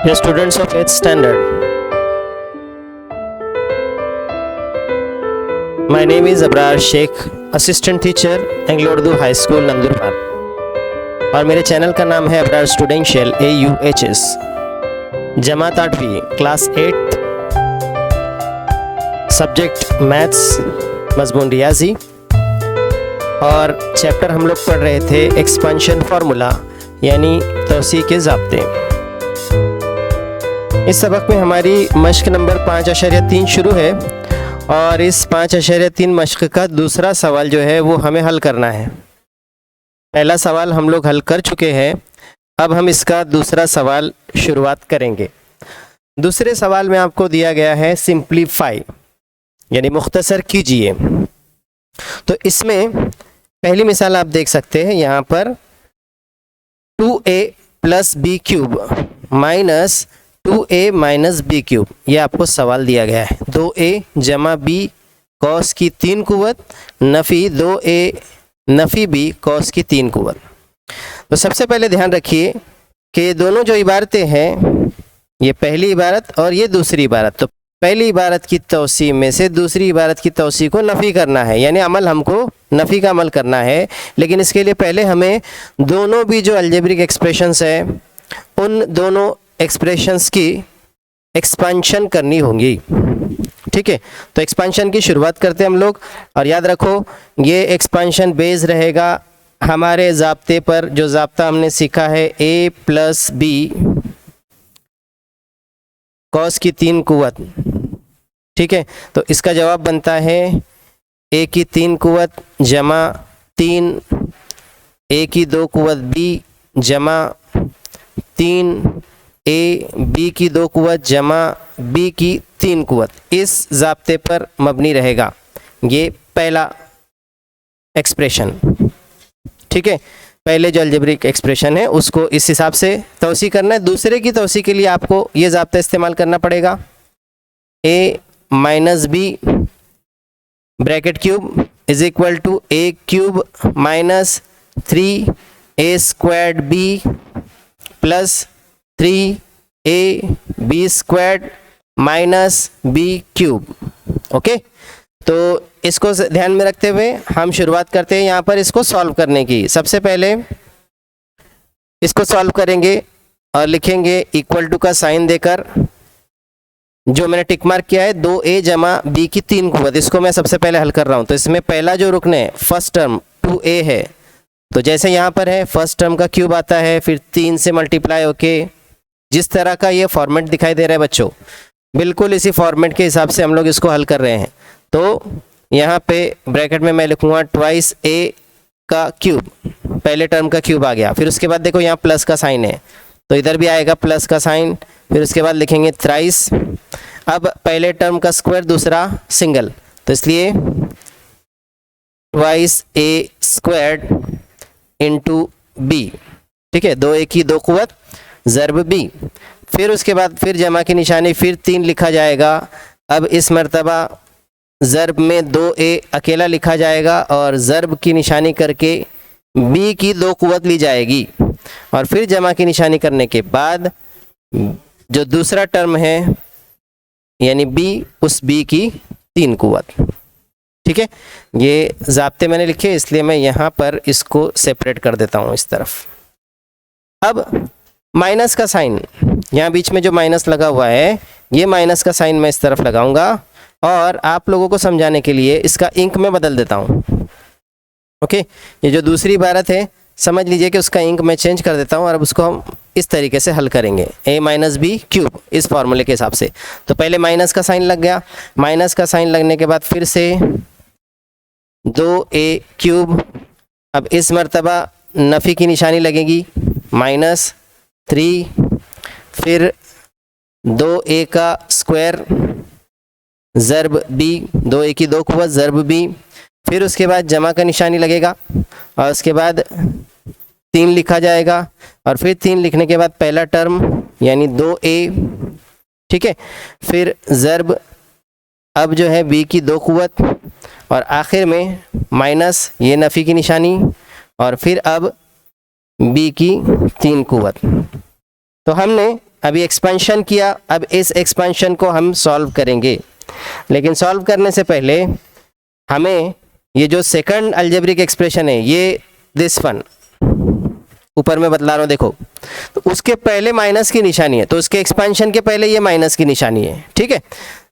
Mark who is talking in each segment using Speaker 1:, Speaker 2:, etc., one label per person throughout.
Speaker 1: Dear students of 8th standard, my name is Abrar Sheikh, assistant teacher, Anglo Urdu High School, Nandurbar. और मेरे channel का नाम है Abrar स्टूडेंशियल AUHS। जमात 8वीं क्लास 8, सब्जेक्ट मैथ्स, मजमून रियाजी, और चैप्टर हम लोग पढ़ रहे थे एक्सपेंशन फार्मूला यानी तौसीह के ज़ाब्ते। इस सबक में हमारी मश्क नंबर 5.3 शुरू है और इस 5.3 मश्क का दूसरा सवाल जो है वो हमें हल करना है। पहला सवाल हम लोग हल कर चुके हैं, अब हम इसका दूसरा सवाल शुरुआत करेंगे। दूसरे सवाल में आपको दिया गया है सिंप्लीफाई यानी मुख्तसर कीजिए। तो इसमें पहली मिसाल आप देख सकते हैं यहाँ पर 2a + b³ minus 2a minus b cube, ये आपको सवाल दिया गया है। 2a जमा b कॉस की 3 कुव्वत नफ़ी 2a नफ़ी b कॉस की 3 कुव्वत। तो सबसे पहले ध्यान रखिए कि दोनों जो इबारतें हैं, ये पहली इबारत और ये दूसरी इबारत, तो पहली इबारत की तौसीह में से दूसरी इबारत की तौसीह को नफ़ी करना है, यानी अमल हमको नफ़ी का अमल करना है। लेकिन इसके लिए पहले हमें दोनों भी जो अलजेब्रिक एक्सप्रेशंस है उन दोनों एक्सप्रेशंस की एक्सपेंशन करनी होगी। ठीक है, तो एक्सपेंशन की शुरुआत करते हैं हम लोग। और याद रखो ये एक्सपेंशन बेस रहेगा हमारे ज़ाब्ते पर, जो ज़ाब्ता हमने सीखा है a + b कॉस की 3 कुव्वत। ठीक है, तो इसका जवाब बनता है a की 3 कुव्वत जमा 3 a की 2 कुव्वत b जमा 3 a b की 2 कुव्वत जमा b की 3 कुव्वत, इस ज़ाब्ते पर मबनी रहेगा ये पहला एक्सप्रेशन। ठीक है, पहले जो अलजेब्रिक एक्सप्रेशन है उसको इस हिसाब से तौसीह करना है। दूसरे की तौसीह के लिए आपको ये ज़ाब्ता इस्तेमाल करना पड़ेगा, a minus b bracket cube is equal to a³ minus 3a² b plus 3ab² minus b³। Okay, तो इसको ध्यान में रखते हुए हम शुरुआत करते हैं यहाँ पर इसको सॉल्व करने की। सबसे पहले इसको सॉल्व करेंगे और लिखेंगे इक्वल टू का साइन देकर, जो मैंने टिक मार्क किया है 2a जमा b की 3 कुव्वत, इसको मैं सबसे पहले हल कर रहा हूँ। तो इसमें पहला जो रुकन है फर्स्ट टर्म 2a है, तो जैसे यहाँ पर है फर्स्ट टर्म का क्यूब आता है, फिर 3 से मल्टीप्लाई होके जिस तरह का ये फॉर्मेट दिखाई दे रहा है बच्चों, बिल्कुल इसी फॉर्मेट के हिसाब से हम लोग इसको हल कर रहे हैं। तो यहाँ पे ब्रैकेट में मैं लिखूँगा ट्वाइस a का क्यूब, पहले टर्म का क्यूब आ गया। फिर उसके बाद देखो यहाँ प्लस का साइन है तो इधर भी आएगा प्लस का साइन। फिर उसके बाद लिखेंगे थ्राइस, अब पहले टर्म का स्क्वायर दूसरा सिंगल, तो इसलिए ट्वाइस a² इंटू b। ठीक है, 2a की 2 कुव्वत ज़र्ब b। फिर उसके बाद फिर जमा की निशानी, फिर 3 लिखा जाएगा। अब इस मर्तबा ज़र्ब में 2a अकेला लिखा जाएगा और ज़र्ब की निशानी करके b की 2 कुव्वत ली जाएगी। और फिर जमा की निशानी करने के बाद जो दूसरा टर्म है यानी b, उस b की 3 कुव्वत। ठीक है, ये ज़ाब्ते मैंने लिखे इसलिए मैं यहाँ पर इसको सेपरेट कर देता हूँ इस तरफ। अब माइनस का साइन, यहाँ बीच में जो माइनस लगा हुआ है ये माइनस का साइन मैं इस तरफ लगाऊंगा और आप लोगों को समझाने के लिए इसका इंक में बदल देता हूँ। ओके, ये जो दूसरी इबारत है समझ लीजिए कि उसका इंक मैं चेंज कर देता हूँ और अब उसको हम इस तरीके से हल करेंगे a माइनस b³ इस फार्मूले के हिसाब से। तो पहले माइनस का साइन लग गया, माइनस का साइन लगने के बाद फिर से 2a³, अब इस मर्तबा नफ़ी की निशानी लगेगी माइनस 3, फिर 2a का स्क्वायर ज़र्ब b, 2a की 2 कुव्वत ज़र्ब b। फिर उसके बाद जमा का निशानी लगेगा और उसके बाद 3 लिखा जाएगा और फिर 3 लिखने के बाद पहला टर्म यानी 2a। ठीक है, फिर ज़र्ब अब जो है b की 2 कुव्वत और आखिर में माइनस ये नफ़ी की निशानी और फिर अब b की 3 कुव्वत। तो हमने अभी एक्सपेंशन किया, अब इस एक्सपेंशन को हम सॉल्व करेंगे। लेकिन सॉल्व करने से पहले हमें ये जो सेकंड अलजेब्रिक एक्सप्रेशन है, ये दिस वन ऊपर में बतला रहा हूँ देखो, तो उसके पहले माइनस की निशानी है, तो उसके एक्सपेंशन के पहले ये माइनस की निशानी है। ठीक है,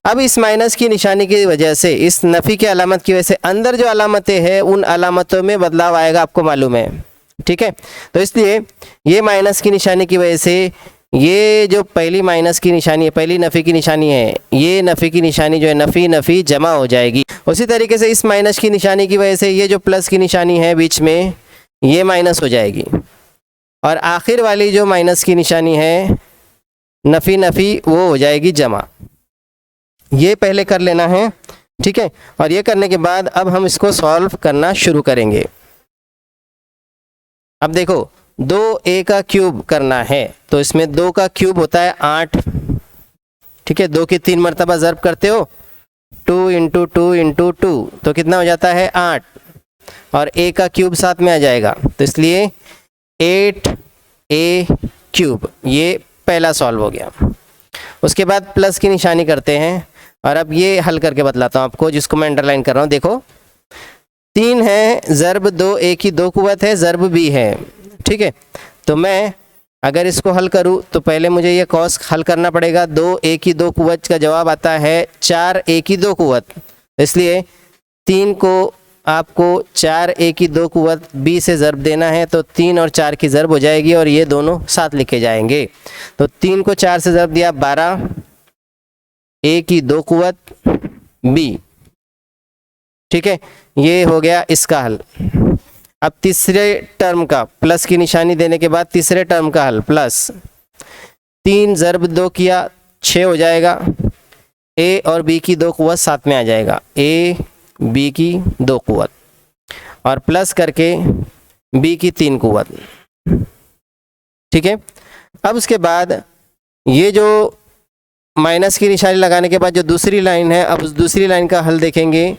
Speaker 1: अब इस माइनस की निशानी की वजह से, इस नफ़ी की अलामत की वजह से अंदर जो अलामतें हैं उन अलामतों में बदलाव आएगा, आपको मालूम है। ठीक है, तो इसलिए ये माइनस की निशानी की वजह से ये जो पहली माइनस की निशानी है, पहली नफ़ी की निशानी है, ये नफ़ी की निशानी जो है नफ़ी नफ़ी जमा हो जाएगी। उसी तरीके से इस माइनस की निशानी की वजह से ये जो प्लस की निशानी है बीच में, ये माइनस हो जाएगी, और आखिर वाली जो माइनस की निशानी है नफ़ी नफ़ी वो हो जाएगी जमा। ये पहले कर लेना है। ठीक है, और ये करने के बाद अब हम इसको सॉल्व करना शुरू करेंगे। अब देखो 2a का क्यूब करना है, तो इसमें 2 का क्यूब होता है 8। ठीक है, 2 की 3 मरतबा ज़र्ब करते हो, 2 × 2 × 2, तो कितना हो जाता है 8, और a का क्यूब साथ में आ जाएगा, तो इसलिए 8a क्यूब, ये पहला सॉल्व हो गया। उसके बाद प्लस की निशानी करते हैं, और अब ये हल करके बतलाता हूँ आपको, जिसको मैं अंडरलाइन कर रहा हूँ। देखो 3 है ज़र्ब 2a की 2 कुव्वत है ज़र्ब b है। ठीक है, तो मैं अगर इसको हल करूँ तो पहले मुझे ये कॉस हल करना पड़ेगा। 2a की 2 कुव्वत का जवाब आता है 4a की 2 कुव्वत, इसलिए 3 को आपको 4a की 2 कुव्वत b से ज़र्ब देना है, तो 3 और 4 की ज़र्ब हो जाएगी और ये दोनों साथ लिखे जाएंगे। तो 3 को 4 से ज़र्ब दिया 12, a की 2 कुव्वत b। ठीक है, ये हो गया इसका हल। अब तीसरे टर्म का प्लस की निशानी देने के बाद तीसरे टर्म का हल, प्लस 3 ज़र्ब 2 किया 6 हो जाएगा, a और b की 2 कुव्वत साथ में आ जाएगा, a b की 2 कुव्वत, और प्लस करके b की 3 कुव्वत। ठीक है, अब उसके बाद ये जो माइनस की निशानी लगाने के बाद जो दूसरी लाइन है, अब उस दूसरी लाइन का हल देखेंगे।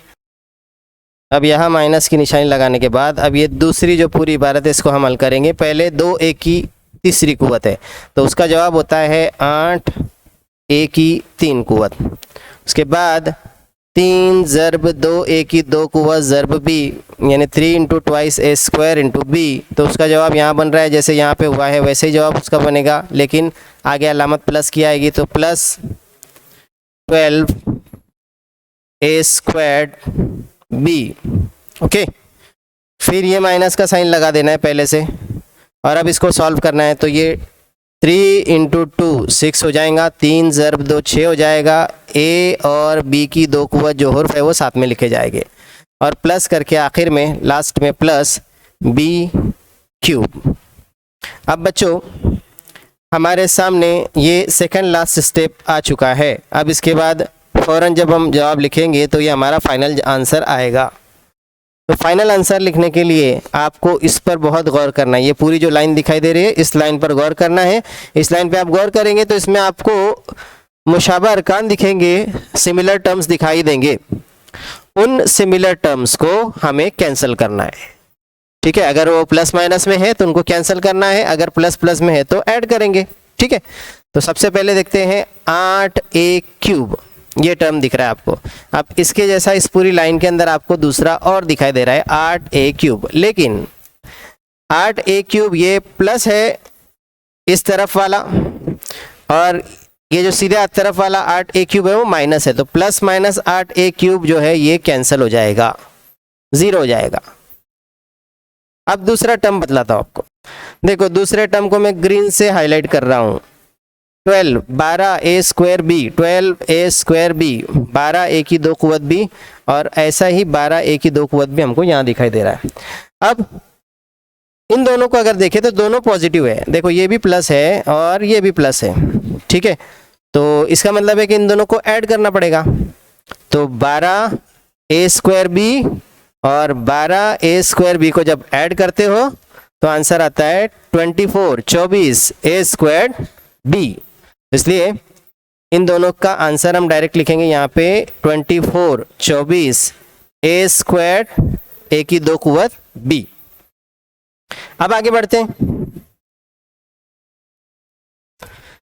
Speaker 1: अब यहाँ माइनस की निशानी लगाने के बाद अब ये दूसरी जो पूरी इबारत है इसको हम हल करेंगे। पहले 2a की तीसरी कुव्वत है, तो उसका जवाब होता है 8a की 3 कुव्वत। उसके बाद 3 ज़र्ब 2a की 2 कुव्वत ज़र्ब b, यानी 3 × 2a² × b, तो उसका जवाब यहाँ बन रहा है जैसे यहाँ पे हुआ है वैसे ही जवाब उसका बनेगा, लेकिन आगे अलामत प्लस की आएगी, तो प्लस 12a² b। ओके, फिर ये माइनस का साइन लगा देना है पहले से, और अब इसको सॉल्व करना है। तो ये 3 × 2 6 हो जाएगा, 3 ज़र्ब 2 6 हो जाएगा, a और b की 2 कुव्वत जो हुर्फ है वो साथ में लिखे जाएंगे, और प्लस करके आखिर में लास्ट में प्लस b क्यूब। अब बच्चों हमारे सामने ये सेकंड लास्ट स्टेप आ चुका है। अब इसके बाद फ़ौरन जब हम जवाब लिखेंगे तो ये हमारा फाइनल आंसर आएगा। तो फाइनल आंसर लिखने के लिए आपको इस पर बहुत गौर करना है। ये पूरी जो लाइन दिखाई दे रही है इस लाइन पर गौर करना है। इस लाइन पे आप गौर करेंगे तो इसमें आपको मुशाबा अरकान दिखेंगे, सिमिलर टर्म्स दिखाई देंगे। उन सिमिलर टर्म्स को हमें कैंसिल करना है। ठीक है, अगर वो प्लस माइनस में है तो उनको कैंसिल करना है, अगर प्लस प्लस में है तो ऐड करेंगे। ठीक है, तो सबसे पहले देखते हैं 8a क्यूब, ये टर्म दिख रहा है आपको। अब इसके जैसा इस पूरी लाइन के अंदर आपको दूसरा और दिखाई दे रहा है 8a क्यूब, लेकिन 8a क्यूब ये प्लस है इस तरफ वाला, और ये जो सीधे हाथ तरफ वाला 8a क्यूब है वो माइनस है, तो प्लस माइनस 8a क्यूब जो है ये कैंसिल हो जाएगा, 0 हो जाएगा। अब दूसरा टर्म बतलाता हूँ आपको। देखो दूसरे टर्म को मैं ग्रीन से हाईलाइट कर रहा हूँ। 12a² b, 12a² b, 12a की 2 कुव्वत b, और ऐसा ही 12a की 2 कुव्वत भी हमको यहाँ दिखाई दे रहा है। अब इन दोनों को अगर देखें तो दोनों पॉजिटिव है। देखो ये भी प्लस है और ये भी प्लस है। ठीक है, तो इसका मतलब है कि इन दोनों को ऐड करना पड़ेगा। तो 12a² b और 12a² b को जब ऐड करते हो तो आंसर आता है 24 a² b। इसलिए इन दोनों का आंसर हम डायरेक्ट लिखेंगे यहाँ पे 24 a² a की 2 कुव्वत b। अब आगे बढ़ते हैं।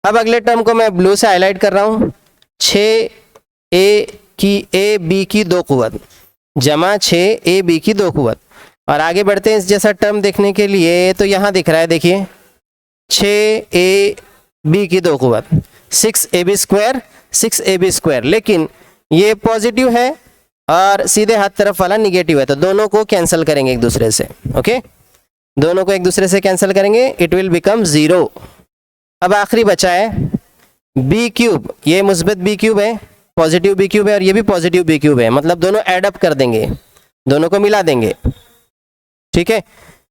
Speaker 1: अब अगले टर्म को मैं ब्लू से हाईलाइट कर रहा हूँ, 6ab की 2 कुवत जमा 6ab की 2 कुवत। और आगे बढ़ते हैं इस जैसा टर्म देखने के लिए, तो यहाँ दिख रहा है, देखिए 6ab की 2 कुवत 6ab स्क्वायर 6ab स्क्वायर, लेकिन ये पॉजिटिव है और सीधे हाथ तरफ वाला निगेटिव है, तो दोनों को कैंसिल करेंगे एक दूसरे से। ओके, दोनों को एक दूसरे से कैंसिल करेंगे, इट विल बिकम 0। अब आखिरी बचा है बी क्यूब, ये मुस्बत बी क्यूब है, पॉजिटिव बी क्यूब है, और ये भी पॉजिटिव बी क्यूब है, मतलब दोनों ऐड अप कर देंगे, दोनों को मिला देंगे। ठीक है,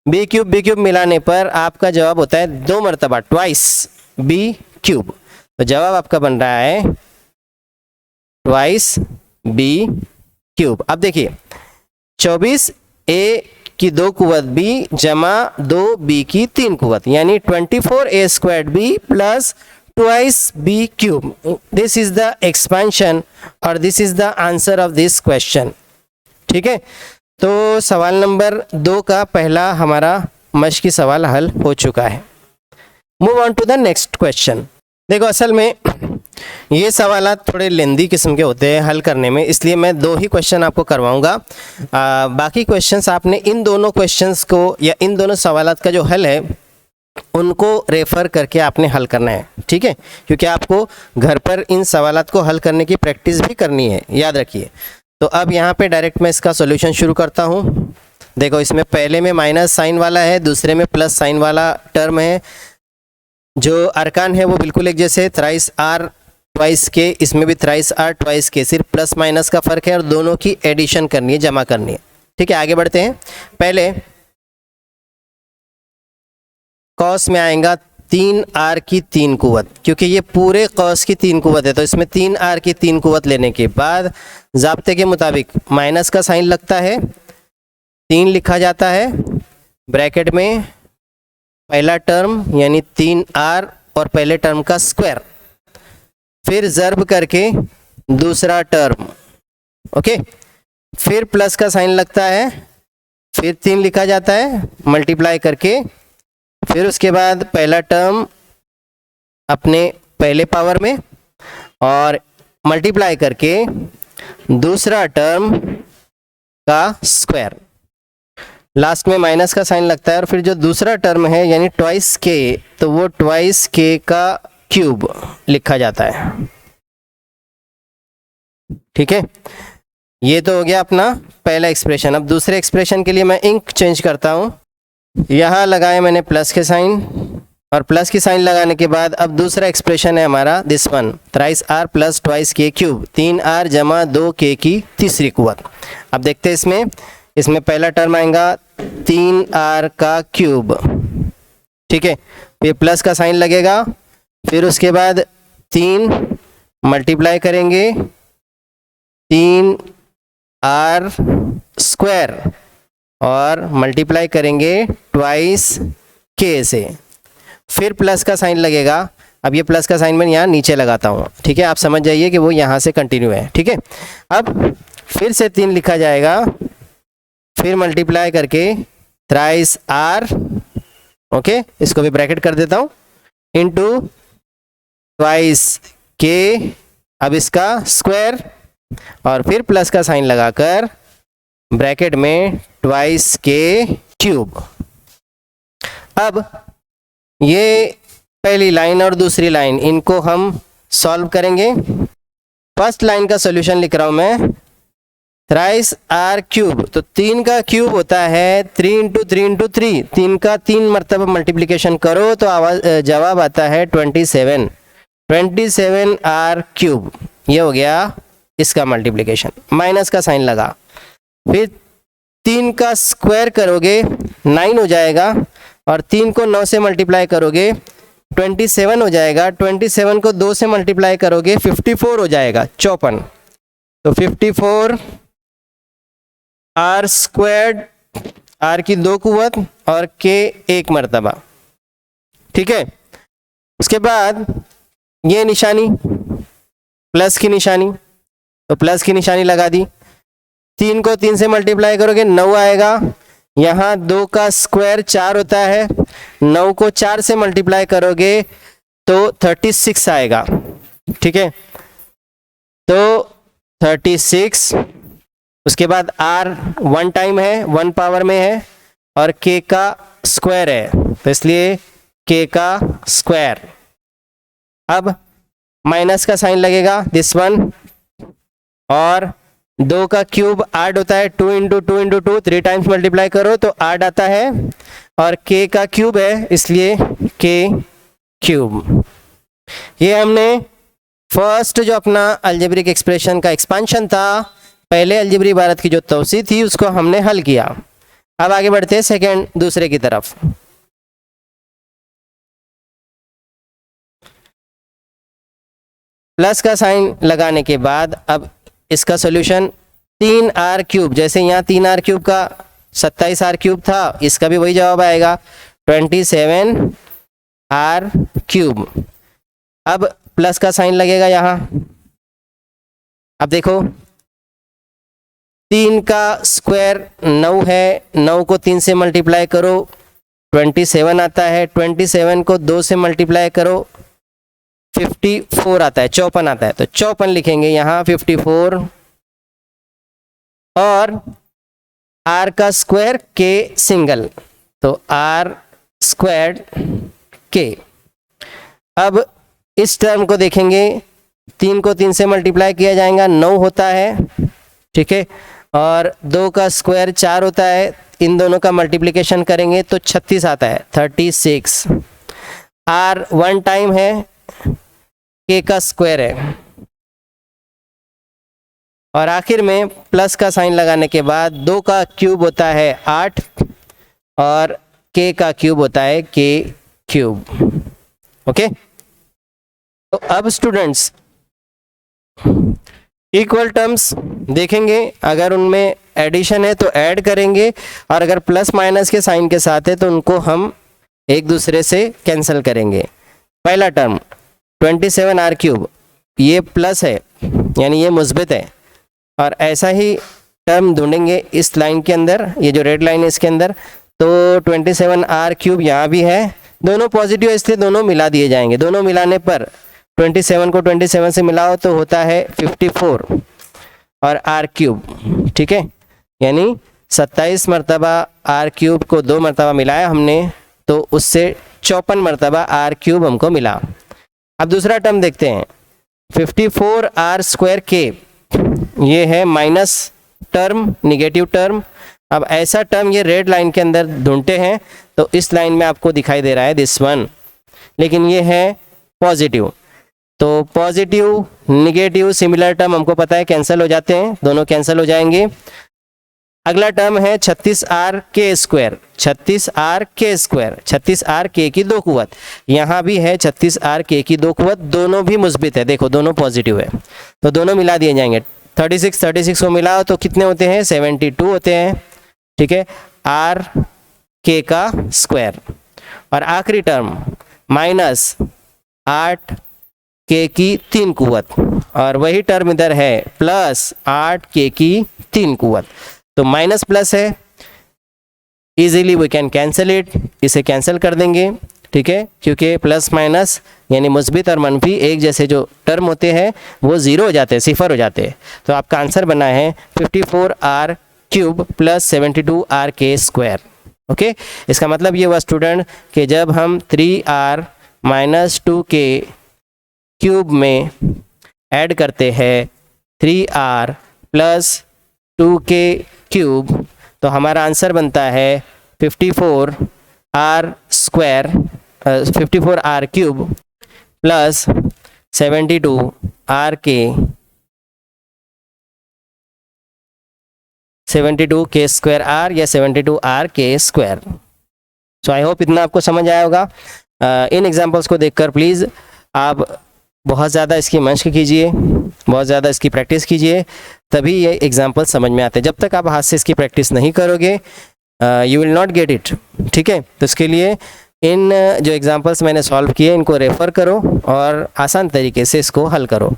Speaker 1: बी क्यूब मिलाने पर आपका जवाब होता है 2 मरतबा ट्वाइस बी क्यूब। तो जवाब आपका बन रहा है ट्वाइस बी क्यूब। अब देखिए 24 ए की 2 कुवत बी जमा 2 बी की 3 कुवत, यानी 24 A squared B plus twice B cube. This is the expansion और this is the answer of this question. ठीक है, तो सवाल नंबर 2 का पहला हमारा मश्क की सवाल हल हो चुका है। Move on to the next question. देखो असल में ये सवाल थोड़े लेंदी किस्म के होते हैं हल करने में, इसलिए मैं 2 ही क्वेश्चन आपको करवाऊंगा। बाकी क्वेश्चंस आपने इन दोनों क्वेश्चंस को या इन दोनों सवालात का जो हल है उनको रेफ़र करके आपने हल करना है। ठीक है, क्योंकि आपको घर पर इन सवालात को हल करने की प्रैक्टिस भी करनी है, याद रखिए। तो अब यहाँ पे डायरेक्ट मैं इसका सॉल्यूशन शुरू करता हूँ। देखो इसमें पहले में माइनस साइन वाला है, दूसरे में प्लस साइन वाला टर्म है। जो अरकान है वो बिल्कुल एक जैसे, थ्राइस आर ट्वाइस के, इसमें भी थ्राइस आर ट्वाइस के, सिर्फ प्लस माइनस का फ़र्क है और दोनों की एडिशन करनी है, जमा करनी है। ठीक है, आगे बढ़ते हैं। पहले कॉस में आएगा 3r की 3 कुवत, क्योंकि ये पूरे कॉस की 3 कुवत है, तो इसमें 3r की 3 कुवत लेने के बाद ज़ाब्ते के मुताबिक माइनस का साइन लगता है, 3 लिखा जाता है, ब्रैकेट में पहला टर्म यानी 3r और पहले टर्म का स्क्वायर, फिर ज़र्ब करके दूसरा टर्म। ओके, फिर प्लस का साइन लगता है, फिर 3 लिखा जाता है मल्टीप्लाई करके, फिर उसके बाद पहला टर्म अपने पहले पावर में और मल्टीप्लाई करके दूसरा टर्म का स्क्वायर, लास्ट में माइनस का साइन लगता है, और फिर जो दूसरा टर्म है यानी ट्वाइस के, तो वो ट्वाइस के का क्यूब लिखा जाता है। ठीक है, ये तो हो गया अपना पहला एक्सप्रेशन। अब दूसरे एक्सप्रेशन के लिए मैं इंक चेंज करता हूँ। यहाँ लगाए मैंने प्लस के साइन, और प्लस की साइन लगाने के बाद अब दूसरा एक्सप्रेशन है हमारा this one, thrice r plus twice k cube, 3r जमा 2 के की तीसरी कुवत। अब देखते हैं इसमें पहला टर्म आएगा 3r का क्यूब। ठीक है, फिर प्लस का साइन लगेगा, फिर उसके बाद 3 मल्टीप्लाई करेंगे 3r स्क्वायर और मल्टीप्लाई करेंगे ट्वाइस के से, फिर प्लस का साइन लगेगा। अब ये प्लस का साइन मैं यहाँ नीचे लगाता हूँ। ठीक है, आप समझ जाइए कि वो यहाँ से कंटिन्यू है। ठीक है, अब फिर से 3 लिखा जाएगा, फिर मल्टीप्लाई करके थ्राइस आर, ओके इसको भी ब्रैकेट कर देता हूँ, इनटू ट्वाइस के, अब इसका स्क्वायर, और फिर प्लस का साइन लगाकर ब्रैकेट में ट्वाइस के क्यूब। अब ये पहली लाइन और दूसरी लाइन इनको हम सॉल्व करेंगे। फर्स्ट लाइन का सॉल्यूशन लिख रहा हूं मैं, थ्राइस आर क्यूब, तो 3 का क्यूब होता है 3 इंटू 3 इंटू 3, 3 का 3 मरतबा मल्टीप्लिकेशन करो तो जवाब आता है 27, 27 आर क्यूब। ये हो गया इसका मल्टीप्लिकेशन, माइनस का साइन लगा, फिर 3 का स्क्वायर करोगे 9 हो जाएगा, और 3 को 9 से मल्टीप्लाई करोगे 27 हो जाएगा, 27 को 2 से मल्टीप्लाई करोगे 54 हो जाएगा, 54। तो 54 आर स्क्वायर्ड, आर की 2 कुवत और के 1 मरतबा। ठीक है, उसके बाद ये निशानी प्लस की निशानी, तो प्लस की निशानी लगा दी, 3 को 3 से मल्टीप्लाई करोगे 9 आएगा, यहाँ 2 का स्क्वायर 4 होता है, 9 को 4 से मल्टीप्लाई करोगे तो 36 आएगा, ठीक है। तो 36, उसके बाद r 1 टाइम है, 1 पावर में है, और k का स्क्वायर है, तो इसलिए k का स्क्वायर। अब माइनस का साइन लगेगा दिस वन, और 2 का क्यूब 8 होता है, 2 इंटू 2 इंटू 2, 3 टाइम्स मल्टीप्लाई करो तो 8 आता है, और k का क्यूब है इसलिए k क्यूब। ये हमने फर्स्ट जो अपना अलजेब्रिक एक्सप्रेशन का एक्सपांशन था, पहले अलजेब्रिक इबारत की जो तौसी थी उसको हमने हल किया। अब आगे बढ़ते हैं सेकेंड दूसरे की तरफ। प्लस का साइन लगाने के बाद अब इसका सॉल्यूशन 3r क्यूब, जैसे यहाँ 3r क्यूब का 27r क्यूब था, इसका भी वही जवाब आएगा 27r क्यूब। अब प्लस का साइन लगेगा यहाँ। अब देखो 3 का स्क्वायर 9 है, 9 को 3 से मल्टीप्लाई करो 27 आता है, 27 को 2 से मल्टीप्लाई करो 54 आता है, 54 आता है, तो 54 लिखेंगे यहाँ 54, और r का स्क्वायर k सिंगल, तो r स्क्वायर्ड k। अब इस टर्म को देखेंगे, 3 को 3 से मल्टीप्लाई किया जाएगा 9 होता है, ठीक है, और 2 का स्क्वायर 4 होता है, इन दोनों का मल्टीप्लिकेशन करेंगे तो 36 आता है 36। r 1 टाइम है, k का स्क्वायर है, और आखिर में प्लस का साइन लगाने के बाद 2 का क्यूब होता है 8, और k का क्यूब होता है k क्यूब। ओके, तो अब स्टूडेंट्स इक्वल टर्म्स देखेंगे, अगर उनमें एडिशन है तो ऐड करेंगे, और अगर प्लस माइनस के साइन के साथ है तो उनको हम एक दूसरे से कैंसिल करेंगे। पहला टर्म 27r क्यूब, ये प्लस है यानी ये मुस्बित है, और ऐसा ही टर्म ढूंढेंगे इस लाइन के अंदर, ये जो रेड लाइन है इसके अंदर, तो 27r क्यूब यहाँ भी है, दोनों पॉजिटिव है इसलिए दोनों मिला दिए जाएंगे। दोनों मिलाने पर 27 को 27 से मिलाओ तो होता है 54 और r क्यूब, ठीक है, यानी 27 मरतबा r क्यूब को 2 मरतबा मिलाया हमने तो उससे 54 मरतबा r क्यूब हमको मिला। अब दूसरा टर्म देखते हैं, 54r स्क्वायर k, ये है माइनस टर्म, निगेटिव टर्म। अब ऐसा टर्म ये रेड लाइन के अंदर ढूंढते हैं तो इस लाइन में आपको दिखाई दे रहा है दिस वन, लेकिन ये है पॉजिटिव, तो पॉजिटिव निगेटिव सिमिलर टर्म हमको पता है कैंसिल हो जाते हैं, दोनों कैंसिल हो जाएंगे। अगला टर्म है 36r k square, 36r k square, 36r k की 2 कुवत, यहाँ भी है 36r k की 2 कुवत, दोनों भी मुस्बित है, देखो दोनों पॉजिटिव है तो दोनों मिला दिए जाएंगे। 36 को मिलाओ तो कितने होते हैं 72 होते हैं, ठीक है, r k का स्क्वायर। और आखिरी टर्म माइनस 8 k की 3 कुवत, और वही टर्म इधर है प्लस 8 k की 3 कुवत, तो माइनस प्लस है, easily we can cancel it, इसे कैंसिल कर देंगे, ठीक है, क्योंकि प्लस माइनस यानी मुस्बित और मनफी एक जैसे जो टर्म होते हैं वो 0 हो जाते हैं, सिफर हो जाते हैं। तो आपका आंसर बना है 54r cube plus 72r k square. Okay, इसका मतलब ये हुआ स्टूडेंट कि जब हम 3r माइनस 2k क्यूब में ऐड करते हैं 3r प्लस 2k क्यूब तो हमारा आंसर बनता है 54r square 54r cube plus 72r k 72k square r या 72r k square. So I hope इतना आपको समझ आया होगा। इन एग्जांपल्स को देखकर प्लीज़ आप बहुत ज़्यादा इसकी मशक कीजिए, बहुत ज़्यादा इसकी प्रैक्टिस कीजिए, तभी ये एग्जांपल समझ में आते हैं। जब तक आप हाथ से इसकी प्रैक्टिस नहीं करोगे you will not get it, ठीक है। तो इसके लिए इन जो एग्जांपल्स मैंने सॉल्व किए इनको रेफ़र करो और आसान तरीके से इसको हल करो।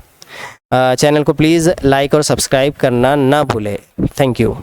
Speaker 1: चैनल को प्लीज़ लाइक और सब्सक्राइब करना ना भूलें। Thank you.